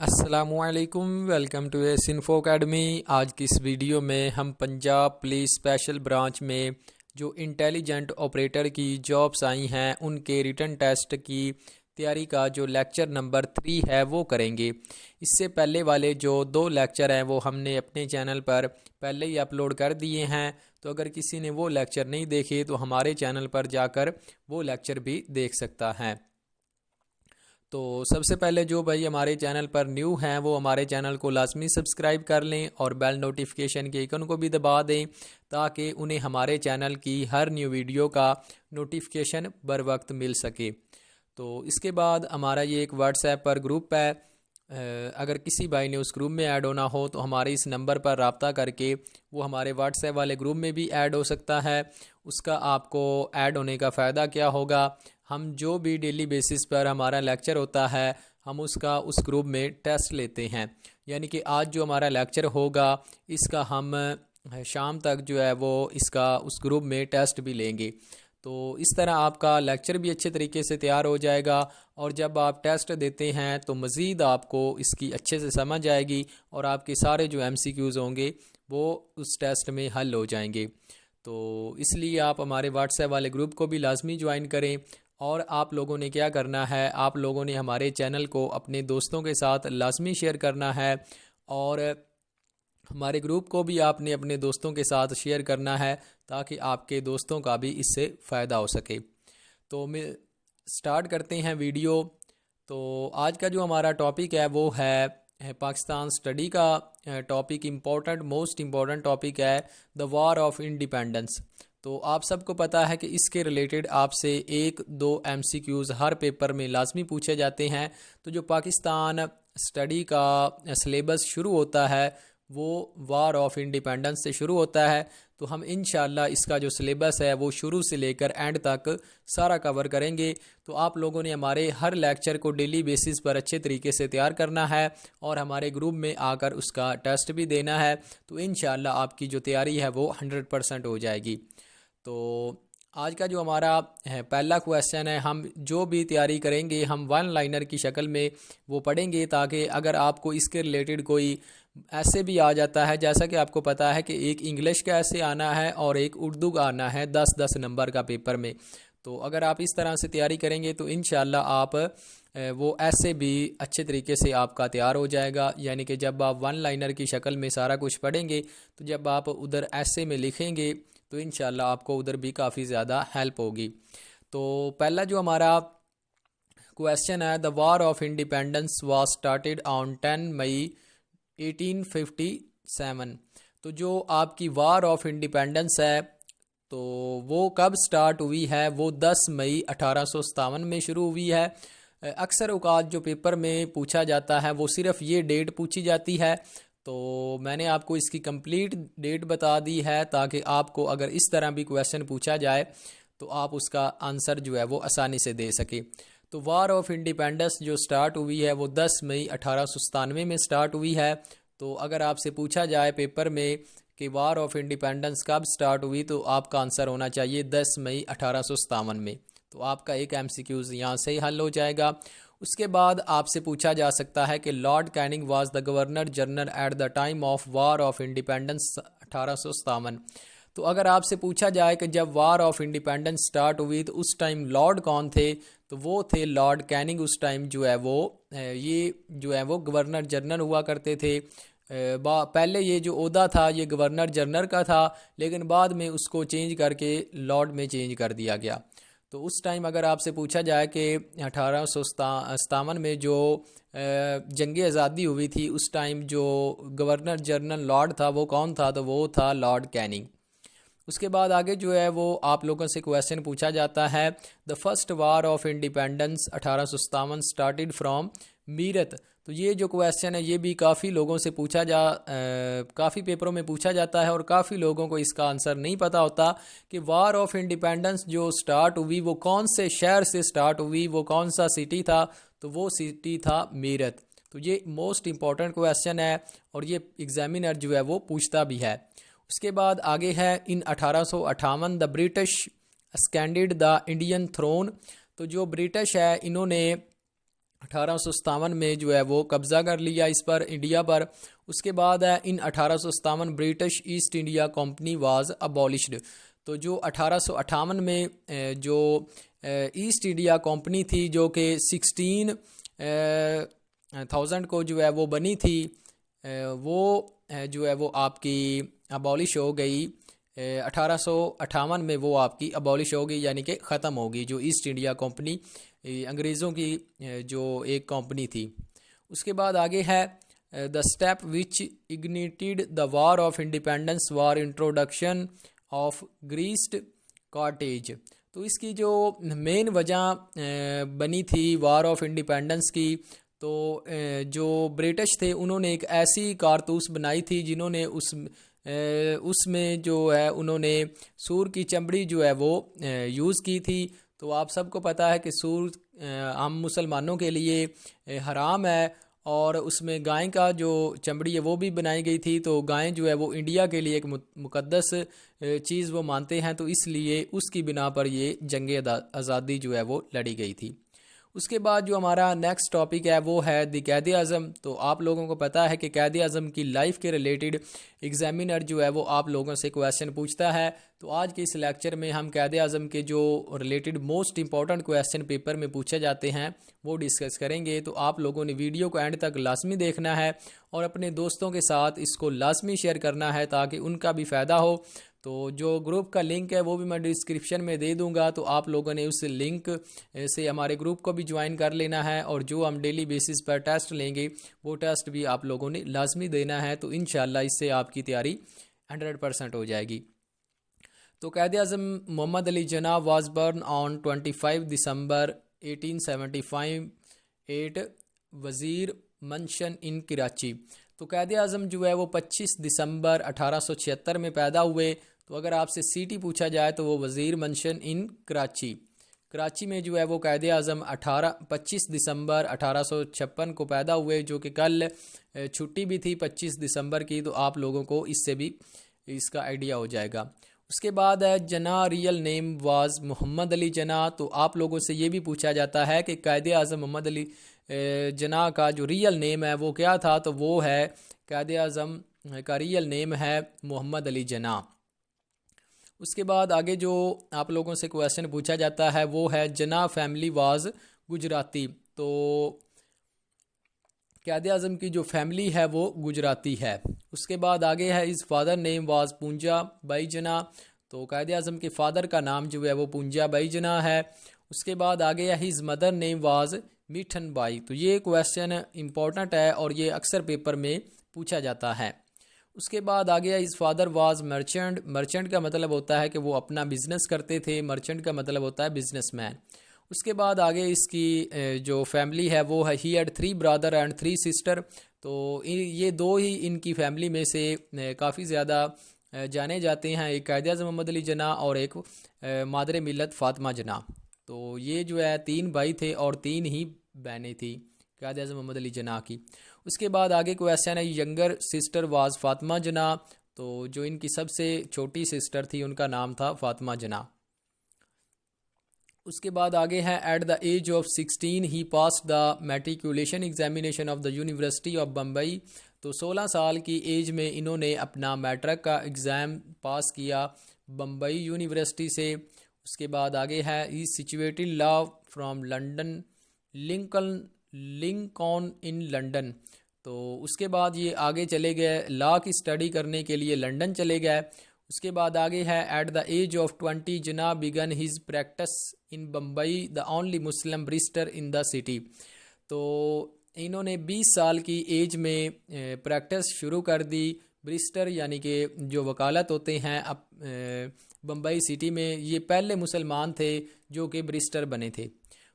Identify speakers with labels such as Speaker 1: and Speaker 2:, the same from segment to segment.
Speaker 1: السلام علیکم، welcome to S info academy. آج کی اس ویڈیو میں ہم پنجاب پولیس اسپیشل برانچ میں جو انٹیلیجنٹ آپریٹر کی جابس آئی ہیں ان کے ریٹن ٹیسٹ کی تیاری کا جو لیکچر نمبر 3 ہے وہ کریں گے۔ اس سے پہلے والے جو 2 لیکچر ہیں وہ ہم نے اپنے چینل پر پہلے ہی اپلوڈ کر دیے ہیں، تو اگر کسی نے وہ لیکچر نہیں دیکھے تو ہمارے چینل پر جا کر وہ لیکچر بھی دیکھ سکتا ہے۔ تو سب سے پہلے جو بھائی ہمارے چینل پر نیو ہیں وہ ہمارے چینل کو لازمی سبسکرائب کر لیں اور بیل نوٹیفیکیشن کے آئیکن کو بھی دبا دیں تاکہ انہیں ہمارے چینل کی ہر نیو ویڈیو کا نوٹیفیکیشن بر وقت مل سکے۔ تو اس کے بعد ہمارا یہ ایک واٹس ایپ پر گروپ ہے، اگر کسی بھائی نے اس گروپ میں ایڈ ہونا ہو تو ہمارے اس نمبر پر رابطہ کر کے وہ ہمارے واٹس ایپ والے گروپ میں بھی ایڈ ہو سکتا ہے۔ اس کا آپ کو ایڈ ہونے کا فائدہ کیا ہوگا، ہم جو بھی ڈیلی بیسس پر ہمارا لیکچر ہوتا ہے ہم اس کا اس گروپ میں ٹیسٹ لیتے ہیں، یعنی کہ آج جو ہمارا لیکچر ہوگا اس کا ہم شام تک جو ہے وہ اس گروپ میں ٹیسٹ بھی لیں گے۔ تو اس طرح آپ کا لیکچر بھی اچھے طریقے سے تیار ہو جائے گا، اور جب آپ ٹیسٹ دیتے ہیں تو مزید آپ کو اس کی اچھے سے سمجھ آئے گی اور آپ کے سارے جو MCQs ہوں گے وہ اس ٹیسٹ میں حل ہو جائیں گے۔ تو اس لیے آپ ہمارے واٹس ایپ والے گروپ کو بھی لازمی جوائن کریں، اور آپ لوگوں نے کیا کرنا ہے، آپ لوگوں نے ہمارے چینل کو اپنے دوستوں کے ساتھ لازمی شیئر کرنا ہے، اور ہمارے گروپ کو بھی آپ نے اپنے دوستوں کے ساتھ شیئر کرنا ہے تاکہ آپ کے دوستوں کا بھی اس سے فائدہ ہو سکے۔ تو سٹارٹ کرتے ہیں ویڈیو۔ تو آج کا جو ہمارا ٹاپک ہے وہ ہے پاکستان اسٹڈی کا ٹاپک، موسٹ امپورٹنٹ ٹاپک ہے دا وار آف انڈیپینڈنس۔ تو آپ سب کو پتہ ہے کہ اس کے ریلیٹڈ آپ سے 1-2 MCQs ہر پیپر میں لازمی پوچھے جاتے ہیں۔ تو جو پاکستان اسٹڈی کا سلیبس شروع ہوتا ہے وہ وار آف انڈیپینڈنس سے شروع ہوتا ہے، تو ہم انشاءاللہ اس کا جو سلیبس ہے وہ شروع سے لے کر اینڈ تک سارا کور کریں گے۔ تو آپ لوگوں نے ہمارے ہر لیکچر کو ڈیلی بیسس پر اچھے طریقے سے تیار کرنا ہے اور ہمارے گروپ میں آ کر اس کا ٹیسٹ بھی دینا ہے، تو انشاءاللہ آپ کی جو تیاری ہے وہ 100% ہو جائے گی۔ تو آج کا جو ہمارا پہلا کویسچن ہے، ہم جو بھی تیاری کریں گے ہم 1 لائنر کی شکل میں وہ پڑھیں گے، تاکہ اگر آپ کو اس کے ریلیٹڈ کوئی ایسے بھی آ جاتا ہے، جیسا کہ آپ کو پتہ ہے کہ ایک انگلش کا ایسے آنا ہے اور ایک اردو کا آنا ہے 10 نمبر کا پیپر میں، تو اگر آپ اس طرح سے تیاری کریں گے تو انشاءاللہ آپ وہ ایسے بھی اچھے طریقے سے آپ کا تیار ہو جائے گا، یعنی کہ جب آپ 1 لائنر کی شکل میں سارا کچھ پڑھیں گے تو جب آپ ادھر ایسے میں لکھیں گے تو انشاءاللہ آپ کو ادھر بھی کافی زیادہ ہیلپ ہوگی۔ تو پہلا جو ہمارا کویسچن ہے، the war of independence was started on 10 May 1857۔ تو جو آپ کی وار آف انڈیپینڈنس ہے تو وہ کب سٹارٹ ہوئی ہے، وہ 10 مئی 1857 میں شروع ہوئی ہے۔ اکثر اوقات جو پیپر میں پوچھا جاتا ہے وہ صرف یہ ڈیٹ پوچھی جاتی ہے، تو میں نے آپ کو اس کی کمپلیٹ ڈیٹ بتا دی ہے تاکہ آپ کو اگر اس طرح بھی کویسچن پوچھا جائے تو آپ اس کا آنسر جو ہے وہ آسانی سے دے سکے۔ تو وار آف انڈیپینڈنس جو سٹارٹ ہوئی ہے وہ 10 مئی 1897 میں سٹارٹ ہوئی ہے۔ تو اگر آپ سے پوچھا جائے پیپر میں کہ وار آف انڈیپینڈنس کب سٹارٹ ہوئی تو آپ کا آنسر ہونا چاہیے 10 مئی 1857 میں۔ تو آپ کا ایک MCQs یہاں سے ہی حل ہو جائے گا۔ اس کے بعد آپ سے پوچھا جا سکتا ہے کہ Lord Canning was the governor general at the time of war of independence 1857۔ تو اگر آپ سے پوچھا جائے کہ جب وار آف انڈیپینڈنس سٹارٹ ہوئی تو اس ٹائم لارڈ کون تھے، تو وہ تھے لارڈ کیننگ۔ اس ٹائم جو ہے وہ یہ جو ہے وہ گورنر جنرل ہوا کرتے تھے۔ پہلے یہ جو عہدہ تھا یہ گورنر جنرل کا تھا، لیکن بعد میں اس کو چینج کر کے لارڈ میں چینج کر دیا گیا۔ تو اس ٹائم اگر آپ سے پوچھا جائے کہ 1857 میں جو جنگ آزادی ہوئی تھی اس ٹائم جو گورنر جنرل لارڈ تھا وہ کون تھا، تو وہ تھا لارڈ کیننگ۔ اس کے بعد آگے جو ہے وہ آپ لوگوں سے کویسچن پوچھا جاتا ہے، the first war of independence 1857 started from Meerut. تو یہ جو کویسچن ہے یہ بھی کافی لوگوں سے کافی پیپروں میں پوچھا جاتا ہے، اور کافی لوگوں کو اس کا آنسر نہیں پتہ ہوتا کہ وار آف انڈیپینڈنس جو سٹارٹ ہوئی وہ کون سے شہر سے سٹارٹ ہوئی، وہ کون سا سٹی تھا، تو وہ سٹی تھا میرت۔ تو یہ موسٹ امپورٹنٹ کویسچن ہے اور یہ ایگزامینر جو ہے وہ پوچھتا بھی ہے۔ اس کے بعد آگے ہے in 1858 the British ascended the Indian throne. تو جو برٹش ہے انہوں نے 1857 میں جو ہے وہ قبضہ کر لیا اس پر انڈیا پر. اس کے بعد ہے in 1857 British East India Company was abolished. تو جو 1858 میں جو ایسٹ انڈیا کمپنی تھی جو کہ 16,000 کو جو ہے وہ بنی تھی وہ جو ہے وہ آپ کی ابالش ہو گئی. 1858 میں وہ آپ کی ابالش ہو گئی یعنی کہ ختم ہوگی جو ایسٹ انڈیا کمپنی انگریزوں کی جو ایک کمپنی تھی. اس کے بعد آگے ہے the step which ignited the war of independence was introduction of greased cartridge. تو اس کی جو مین وجہ بنی تھی وار آف انڈیپینڈنس کی تو جو برٹش تھے انہوں نے ایک ایسی کارتوس بنائی تھی جنہوں نے اس میں جو ہے انہوں نے سور کی چمڑی جو ہے وہ یوز کی تھی. تو آپ سب کو پتہ ہے کہ سور ہم مسلمانوں کے لیے حرام ہے اور اس میں گائے کا جو چمڑی ہے وہ بھی بنائی گئی تھی. تو گائیں جو ہے وہ انڈیا کے لیے ایک مقدس چیز وہ مانتے ہیں تو اس لیے اس کی بنا پر یہ جنگ آزادی جو ہے وہ لڑی گئی تھی. اس کے بعد جو ہمارا نیکسٹ ٹاپک ہے وہ ہے دی قائد اعظم. تو آپ لوگوں کو پتہ ہے کہ قائد اعظم کی لائف کے ریلیٹڈ ایگزامینر جو ہے وہ آپ لوگوں سے کویسچن پوچھتا ہے. تو آج کے اس لیکچر میں ہم قائد اعظم کے جو related most important question paper میں پوچھے جاتے ہیں وہ ڈسکس کریں گے. تو آپ لوگوں نے ویڈیو کو اینڈ تک لازمی دیکھنا ہے اور اپنے دوستوں کے ساتھ اس کو لازمی شیئر کرنا ہے تاکہ ان کا بھی فائدہ ہو. تو جو گروپ کا لنک ہے وہ بھی میں ڈسکرپشن میں دے دوں گا تو آپ لوگوں نے اس لنک سے ہمارے گروپ کو بھی جوائن کر لینا ہے اور جو ہم ڈیلی بیسس پر ٹیسٹ لیں گے وہ ٹیسٹ بھی آپ لوگوں نے لازمی دینا ہے. تو انشاءاللہ اس سے آپ کی تیاری 100% ہو جائے گی. تو Quaid Azam Muhammad Ali Jinnah was born on 25 December 1875 at Wazir mansion in Karachi. تو قائد اعظم جو ہے وہ 25 دسمبر 1876 میں پیدا ہوئے. تو اگر آپ سے سٹی پوچھا جائے تو وہ وزیر منشن ان کراچی میں جو ہے وہ قائد اعظم 25 دسمبر 1856 کو پیدا ہوئے جو کہ کل چھٹی بھی تھی 25 دسمبر کی. تو آپ لوگوں کو اس سے بھی اس کا آئیڈیا ہو جائے گا. اس کے بعد ہے جناح ریئل نیم واز محمد علی جناح. تو آپ لوگوں سے یہ بھی پوچھا جاتا ہے کہ قائد اعظم محمد علی جناح کا جو ریئل نیم ہے وہ کیا تھا. تو وہ ہے قائد اعظم کا ریئل نیم ہے محمد علی جناح. اس کے بعد آگے جو آپ لوگوں سے کویسچن پوچھا جاتا ہے وہ ہے جناح فیملی واز گجراتی. تو قائد اعظم کی جو فیملی ہے وہ گجراتی ہے. اس کے بعد آگے ہے his father name was Poonja Bhai Jinnah. تو قائد اعظم کے فادر کا نام جو ہے وہ پونجا بائی جناح ہے. اس کے بعد آگے ہے his mother name was Mithan Bai. تو یہ کویسچن امپورٹنٹ ہے اور یہ اکثر پیپر میں پوچھا جاتا ہے. اس کے بعد آگے ہز فادر واز مرچنٹ کا مطلب ہوتا ہے کہ وہ اپنا بزنس کرتے تھے. مرچنٹ کا مطلب ہوتا ہے بزنس مین. اس کے بعد آگے اس کی جو فیملی ہے وہ ہے he had 3 brother and 3 sister. تو یہ دو ہی ان کی فیملی میں سے کافی زیادہ جانے جاتے ہیں. ایک قائد اعظم محمد علی جناح اور ایک مادر ملت فاطمہ جناح. تو یہ جو ہے 3 بھائی تھے اور 3 ہی بہنیں تھیں قائد اعظم محمد علی جناح کی. اس کے بعد آگے کویسچن ہے ینگر سسٹر واز فاطمہ جناح. تو جو ان کی سب سے چھوٹی سسٹر تھی ان کا نام تھا فاطمہ جناح. اس کے بعد آگے ہے ایٹ دا ایج آف 16 ہی pass the matriculation examination of the university of Bombay. تو 16 سال کی ایج میں انہوں نے اپنا میٹرک کا ایگزام پاس کیا بمبئی یونیورسٹی سے. اس کے بعد آگے ہے he studied law from London Lincoln in London. تو اس کے بعد یہ آگے چلے گئے لا کی اسٹڈی کرنے کے لیے لنڈن چلے گئے. اس کے بعد آگے ہے at the age of 20 Jinnah began his practice in Bombay the only Muslim barrister in the city. تو انہوں نے 20 سال کی ایج میں پریکٹس شروع کر دی. برسٹر یعنی کہ جو وکالت ہوتے ہیں بمبئی سٹی میں. یہ پہلے مسلمان تھے جو کہ برسٹر بنے تھے.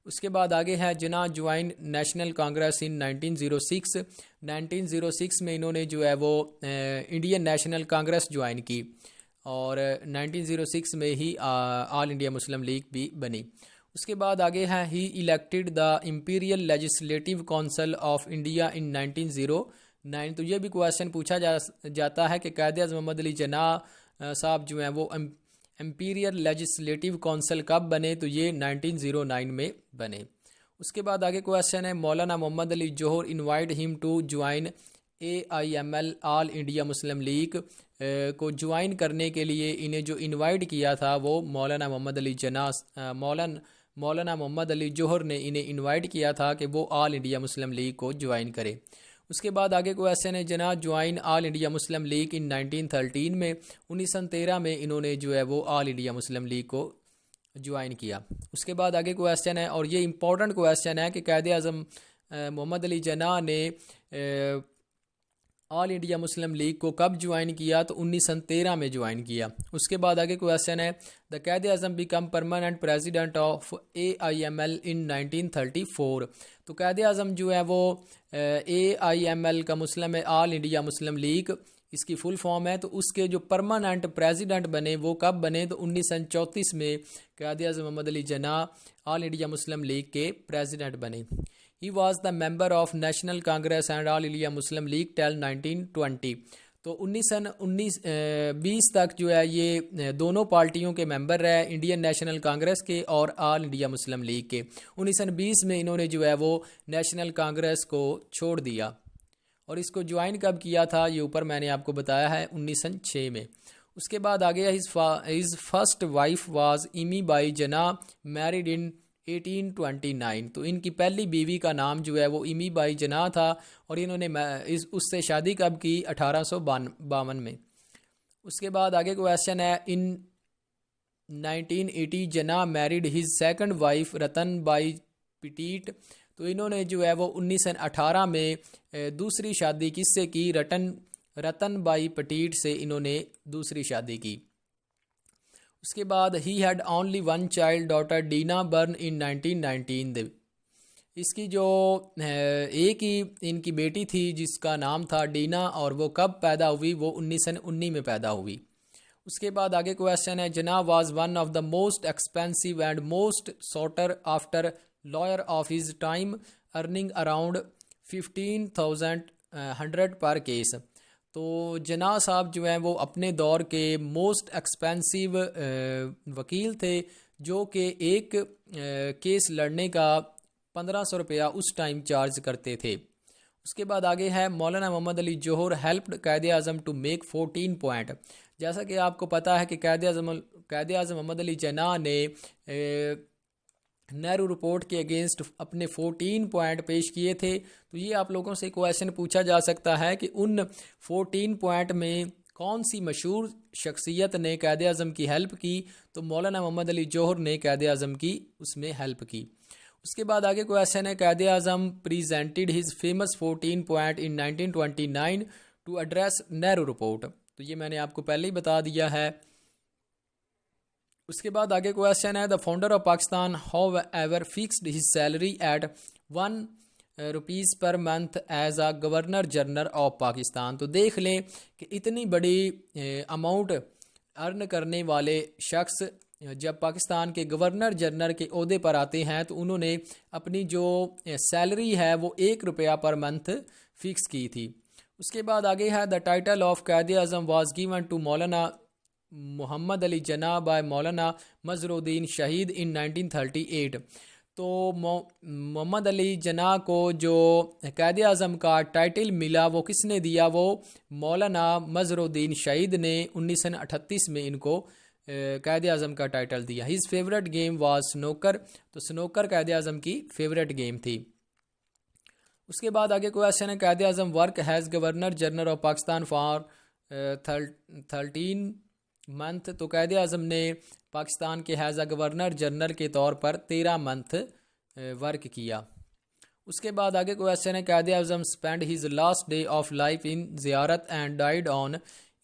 Speaker 1: اس کے بعد آگے ہے جناح جوائن نیشنل کانگریس ان 1906. 1906 میں انہوں نے جو ہے وہ انڈین نیشنل کانگریس جوائن کی اور 1906 میں ہی آل انڈیا مسلم لیگ بھی بنی. اس کے بعد آگے ہے he elected the imperial legislative council of India in 1909. تو یہ بھی کویسچن پوچھا جاتا ہے کہ قائد اعظم محمد علی جناح صاحب جو ہیں وہ امپیریل لیجسلیٹو کونسل کب بنے. تو یہ 1909 میں بنے. اس کے بعد آگے کویشچن ہے Maulana Mohammad Ali Jauhar invite him to join AIML All India Muslim League کو جوائن کرنے کے لیے انہیں جو انوائٹ کیا تھا وہ مولانا محمد علی مولانا محمد علی جوہر نے انہیں انوائٹ کیا تھا کہ وہ آل انڈیا مسلم لیگ کو جوائن کرے۔ اس کے بعد آگے کویشچن ہے جناح جوائن آل انڈیا مسلم لیگ ان 1913 میں 1913 میں انہوں نے جو ہے وہ آل انڈیا مسلم لیگ کو جوائن کیا۔ اس کے بعد آگے کویشچن ہے اور یہ امپورٹنٹ کویشچن ہے کہ قائد اعظم محمد علی جناح نے آل انڈیا مسلم لیگ کو کب جوائن کیا؟ تو 1913 میں جوائن کیا۔ اس کے بعد آگے کویشچن ہے the Quaid Azam became permanent president of AIML in 1934۔ تو قائد اعظم جو ہے وہ AIML کا مسلم ہے آل انڈیا مسلم لیگ، اس کی فل فارم ہے، تو اس کے جو پرماننٹ پریزیڈنٹ بنے وہ کب بنے؟ تو 1934 میں قائد اعظم محمد علی جناح آل انڈیا مسلم لیگ کے پریزیڈنٹ بنے۔ He was the member of national Congress and all India Muslim league tell 1920۔ تو 1920 تک جو ہے یہ دونوں پارٹیوں کے ممبر رہے، انڈین نیشنل کانگریس کے اور آل انڈیا مسلم لیگ کے۔ 1920 میں انہوں نے جو ہے وہ نیشنل کانگریس کو چھوڑ دیا، اور اس کو جوائن کب کیا تھا یہ اوپر میں نے آپ کو بتایا ہے 1906 میں۔ اس کے بعد آگے his first wife was Amy by Jinnah married in 1829۔ تو ان کی پہلی بیوی کا نام جو ہے وہ ایمی بائی جناح تھا، اور انہوں نے اس سے شادی کب کی؟ 1852 میں۔ اس کے بعد آگے کویشچن ہے in 1980 Jinnah married his second wife Ratan Bai Petit. تو انہوں نے جو ہے وہ 1918 میں دوسری شادی کس سے کی؟ رتن بائی پٹیٹ سے انہوں نے دوسری شادی کی۔ اس کے بعد ہی had only one child daughter Dina born in 1919۔ اس کی جو ایک ہی ان کی بیٹی تھی جس کا نام تھا ڈینا، اور وہ کب پیدا ہوئی؟ وہ 1919 میں پیدا ہوئی۔ اس کے بعد آگے کویشچن ہے Jinnah was one of the most expensive and most sought after lawyer of his time earning around 15,100 per case. تو جناح صاحب جو ہیں وہ اپنے دور کے موسٹ ایکسپینسو وکیل تھے، جو کہ ایک کیس لڑنے کا 1500 روپیہ اس ٹائم چارج کرتے تھے۔ اس کے بعد آگے ہے مولانا محمد علی جوہر helped Quaid Azam to make 14 point. جیسا کہ آپ کو پتہ ہے کہ قائد اعظم محمد علی جناح نے نہرو رپورٹ کے اگینسٹ اپنے 14 پوائنٹ پیش کیے تھے۔ تو یہ آپ لوگوں سے کویشچن پوچھا جا سکتا ہے کہ ان 14 پوائنٹ میں کون سی مشہور شخصیت نے قائد اعظم کی ہیلپ کی؟ تو مولانا محمد علی جوہر نے قائد اعظم کی اس میں ہیلپ کی۔ اس کے بعد آگے کویشچن ہے Quaid Azam presented his famous 14 point in 1929 to address Nehru report. تو یہ میں نے آپ کو پہلے ہی بتا دیا ہے۔ اس کے بعد آگے کویشچن ہے the founder of Pakistan however fixed his salary at 1 rupees per month as a governor general of Pakistan. تو دیکھ لیں کہ اتنی بڑی اماؤنٹ ارن کرنے والے شخص جب پاکستان کے گورنر جنرل کے عہدے پر آتے ہیں تو انہوں نے اپنی جو سیلری ہے وہ 1 روپیہ پر منتھ فکس کی تھی۔ اس کے بعد آگے ہے the title of Quaid Azam was given to Maulana Mohammad Ali Jinnah by مولانا مظہر الدین شہید ان 1938۔ تو محمد علی جناح کو جو قائد اعظم کا ٹائٹل ملا وہ کس نے دیا؟ وہ مولانا مظہر الدین شہید نے 1938 میں ان کو قائد اعظم کا ٹائٹل دیا۔ His favourite game was snooker. تو سنوکر قائد اعظم کی فیوریٹ گیم تھی۔ اس کے بعد آگے کویشچن ہے Quaid Azam work as governor general of Pakistan for 13 month. تو قائد اعظم نے پاکستان کے ایز اے گورنر جنرل کے طور پر 13 منتھ ورک کیا۔ اس کے بعد آگے کویشچن ہے Quaid Azam spend his last day of life in Ziarat and died on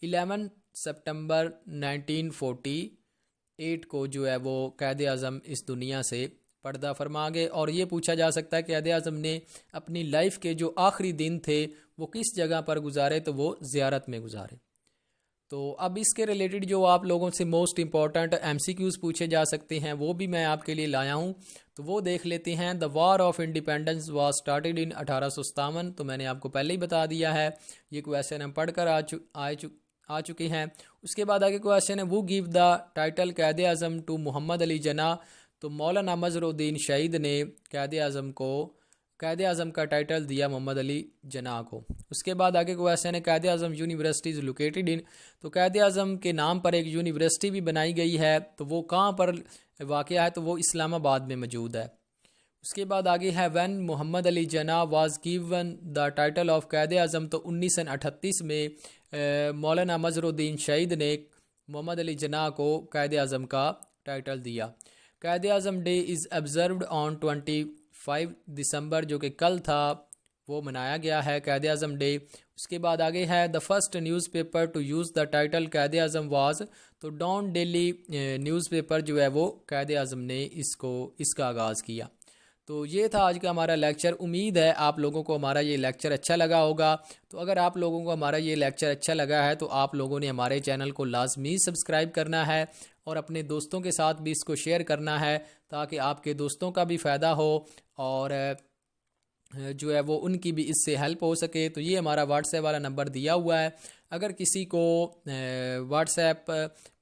Speaker 1: 11 September 1948 کو جو ہے وہ قائد اعظم اس دنیا سے پردہ فرما گئے۔ اور یہ پوچھا جا سکتا ہے کہ قائد اعظم نے اپنی لائف کے جو آخری دن تھے وہ کس جگہ پر گزارے؟ تو وہ زیارت میں گزارے۔ تو اب اس کے ریلیٹڈ جو آپ لوگوں سے موسٹ امپورٹنٹ MCQs پوچھے جا سکتے ہیں وہ بھی میں آپ کے لیے لایا ہوں، تو وہ دیکھ لیتے ہیں۔ The war of independence was started in 1857۔ تو میں نے آپ کو پہلے ہی بتا دیا ہے، یہ کویشچن ہم پڑھ کر آ چکے ہیں۔ اس کے بعد آگے کویشچن ہے وہ give the title Quaid Azam to محمد علی جناح۔ تو مولانا مظہر الدین شہید نے قائد اعظم کا ٹائٹل دیا محمد علی جناح کو۔ اس کے بعد آگے کویسچن ہے قائد اعظم یونیورسٹی از لوکیٹڈ ان، تو قائد اعظم کے نام پر ایک یونیورسٹی بھی بنائی گئی ہے، تو وہ کہاں پر واقع ہے؟ تو وہ اسلام آباد میں موجود ہے۔ اس کے بعد آگے ہے when Muhammad Ali Jinnah was given the title of Quaid Azam, تو 1938 میں مولانا مظہر الدین شہید نے محمد علی جناح کو قائد اعظم کا ٹائٹل دیا۔ Quaid Azam day is observed آن 25 دسمبر، جو کہ کل تھا، وہ منایا گیا ہے قائد اعظم ڈے۔ اس کے بعد آگے ہے the first newspaper to use the title Quaid Azam was, تو ڈان ڈیلی نیوز پیپر جو ہے وہ قائد اعظم نے اس کا آغاز کیا۔ تو یہ تھا آج کا ہمارا لیکچر۔ امید ہے آپ لوگوں کو ہمارا یہ لیکچر اچھا لگا ہوگا۔ تو اگر آپ لوگوں کو ہمارا یہ لیکچر اچھا لگا ہے تو آپ لوگوں نے ہمارے چینل کو لازمی سبسکرائب کرنا ہے اور اپنے دوستوں کے ساتھ بھی اس کو شیئر کرنا ہے، تاکہ آپ کے دوستوں کا بھی فائدہ ہو اور جو ہے وہ ان کی بھی اس سے ہیلپ ہو سکے۔ تو یہ ہمارا واٹس ایپ والا نمبر دیا ہوا ہے، اگر کسی کو واٹس ایپ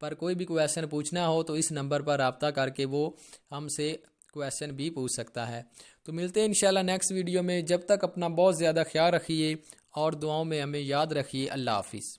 Speaker 1: پر کوئی بھی کویسچن پوچھنا ہو تو اس نمبر پر رابطہ کر کے وہ ہم سے کویسچن بھی پوچھ سکتا ہے۔ تو ملتے ہیں انشاءاللہ نیکسٹ ویڈیو میں، جب تک اپنا بہت زیادہ خیال رکھیے اور دعاؤں میں ہمیں یاد رکھیے۔ اللہ حافظ۔